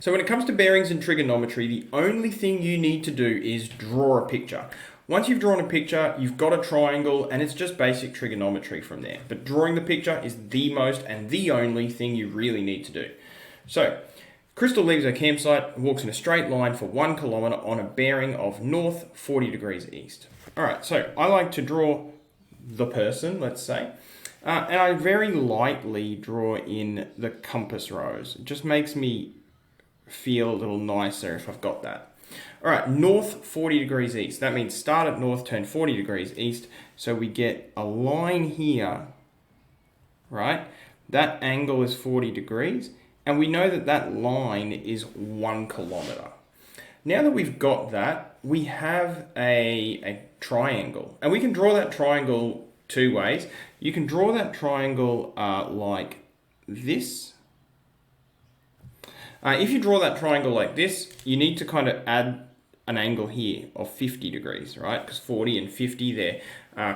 So when it comes to bearings and trigonometry, the only thing you need to do is draw a picture. Once you've drawn a picture, you've got a triangle, and it's just basic trigonometry from there. But drawing the picture is the most and the only thing you really need to do. So, Crystal leaves her campsite and walks in a straight line for 1 kilometre on a bearing of north 40 degrees east. Alright, so I like to draw the person, let's say, and I very lightly draw in the compass rose. It just makes me feel a little nicer if I've got that. Alright, north 40 degrees east. That means start at north, turn 40 degrees east. So we get a line here, right? That angle is 40 degrees. And we know that that line is 1 kilometre. Now that we've got that, we have a triangle. And we can draw that triangle two ways. You can draw that triangle like this. If you draw that triangle like this, you need to kind of add an angle here of 50 degrees, right? Because 40 and 50, they're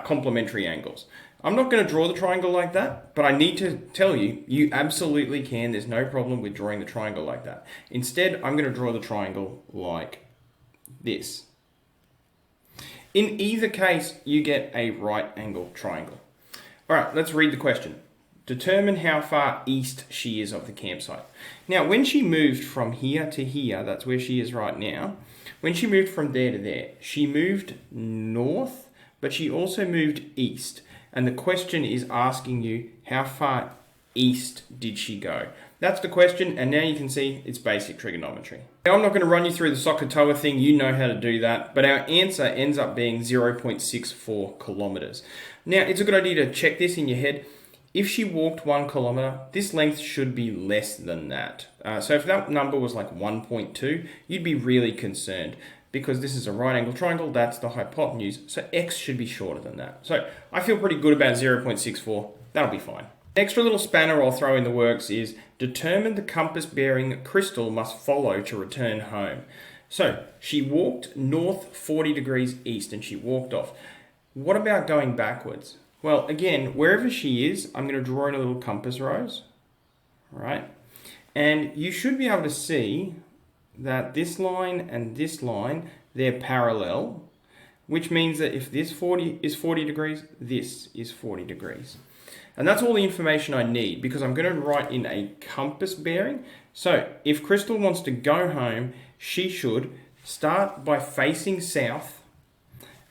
complementary angles. I'm not going to draw the triangle like that, but I need to tell you, you absolutely can. There's no problem with drawing the triangle like that. Instead, I'm going to draw the triangle like this. In either case, you get a right angle triangle. All right, let's read the question. Determine how far east she is of the campsite. Now, when she moved from here to here, that's where she is right now. When she moved from there to there, she moved north, but she also moved east. And the question is asking you, how far east did she go? That's the question, and now you can see it's basic trigonometry. Now, I'm not going to run you through the SOHCAHTOA thing, you know how to do that, but our answer ends up being 0.64 kilometres. Now, it's a good idea to check this in your head. If she walked 1 kilometre, this length should be less than that. So if that number was like 1.2, you'd be really concerned because this is a right angle triangle, that's the hypotenuse, so x should be shorter than that. So I feel pretty good about 0.64, that'll be fine. The extra little spanner I'll throw in the works is determine the compass bearing Crystal must follow to return home. So she walked north 40 degrees east and she walked off. What about going backwards? Well, again, wherever she is, I'm going to draw in a little compass rose, right? And you should be able to see that this line and this line, they're parallel, which means that if this 40 is 40 degrees, this is 40 degrees. And that's all the information I need because I'm going to write in a compass bearing. So if Crystal wants to go home, she should start by facing south,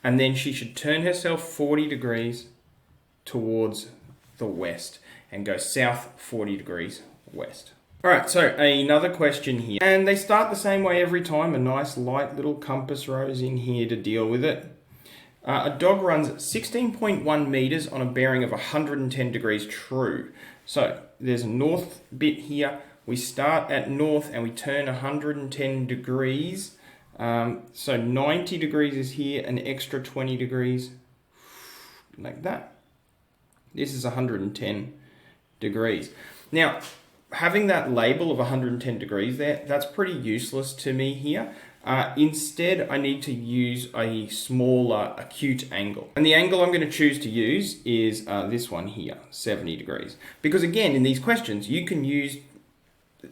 and then she should turn herself 40 degrees towards the west and go south 40 degrees west. Alright, so another question here. And they start the same way every time, a nice light little compass rose in here to deal with it. A dog runs 16.1 meters on a bearing of 110 degrees true. So there's a north bit here. We start at north and we turn 110 degrees. So 90 degrees is here, an extra 20 degrees like that. This is 110 degrees. Now, having that label of 110 degrees there, that's pretty useless to me here. Instead, I need to use a smaller acute angle. And the angle I'm going to choose to use is this one here, 70 degrees. Because again, in these questions, you can use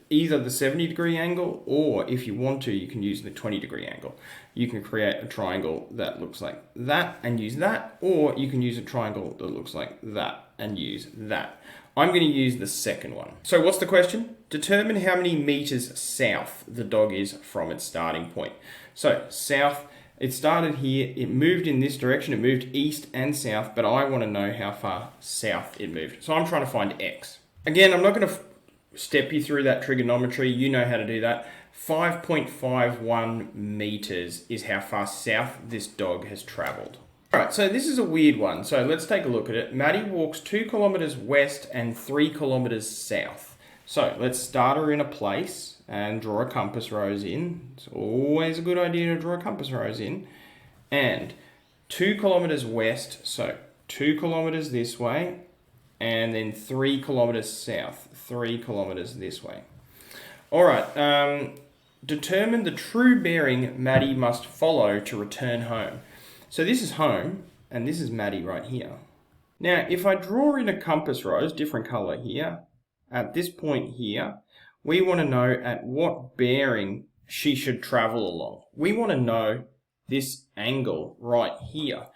either the 70 degree angle, or if you want to, you can use the 20 degree angle. You can create a triangle that looks like that and use that, or you can use a triangle that looks like that and use that. I'm going to use the second one. So what's the question? Determine how many meters south the dog is from its starting point. So south, it started here, it moved in this direction, it moved east and south, but I want to know how far south it moved. So I'm trying to find x. Again, I'm not going to step you through that trigonometry, you know how to do that. 5.51 meters is how far south this dog has traveled. Alright, so this is a weird one, so let's take a look at it. Maddie walks 2 kilometers west and 3 kilometers south. So let's start her in a place and draw a compass rose in. It's always a good idea to draw a compass rose in. And 2 kilometers west, so 2 kilometers this way, and then 3 kilometers south, 3 kilometers this way. All right, determine the true bearing Maddie must follow to return home. So this is home, and this is Maddie right here. Now, if I draw in a compass rose, different color here, at this point here, we want to know at what bearing she should travel along. We want to know this angle right here.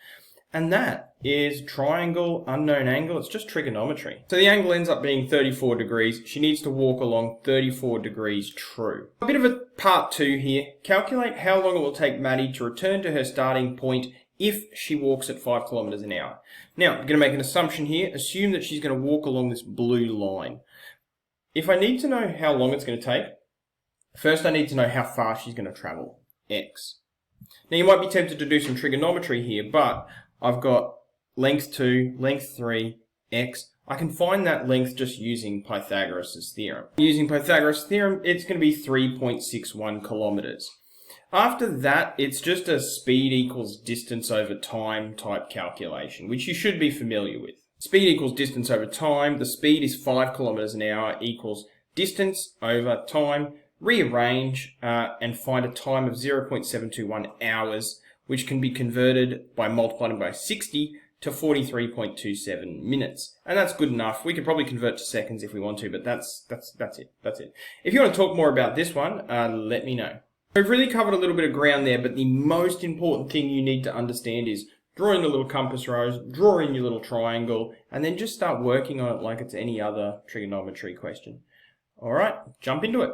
And that is triangle, unknown angle. It's just trigonometry. So the angle ends up being 34 degrees. She needs to walk along 34 degrees true. A bit of a part 2 here. Calculate how long it will take Maddie to return to her starting point if she walks at 5 kilometers an hour. Now, I'm going to make an assumption here. Assume that she's going to walk along this blue line. If I need to know how long it's going to take, first I need to know how far she's going to travel, x. Now, you might be tempted to do some trigonometry here, but I've got length 2, length 3, x. I can find that length just using Pythagoras' theorem. Using Pythagoras' theorem, it's going to be 3.61 kilometers. After that, it's just a speed equals distance over time type calculation, which you should be familiar with. Speed equals distance over time. The speed is 5 kilometers an hour equals distance over time. Rearrange and find a time of 0.721 hours, which can be converted by multiplying by 60 to 43.27 minutes. And that's good enough. We could probably convert to seconds if we want to, but that's it. If you want to talk more about this one, let me know. We've really covered a little bit of ground there, but the most important thing you need to understand is draw in the little compass rose, draw in your little triangle, and then just start working on it like it's any other trigonometry question. All right, jump into it.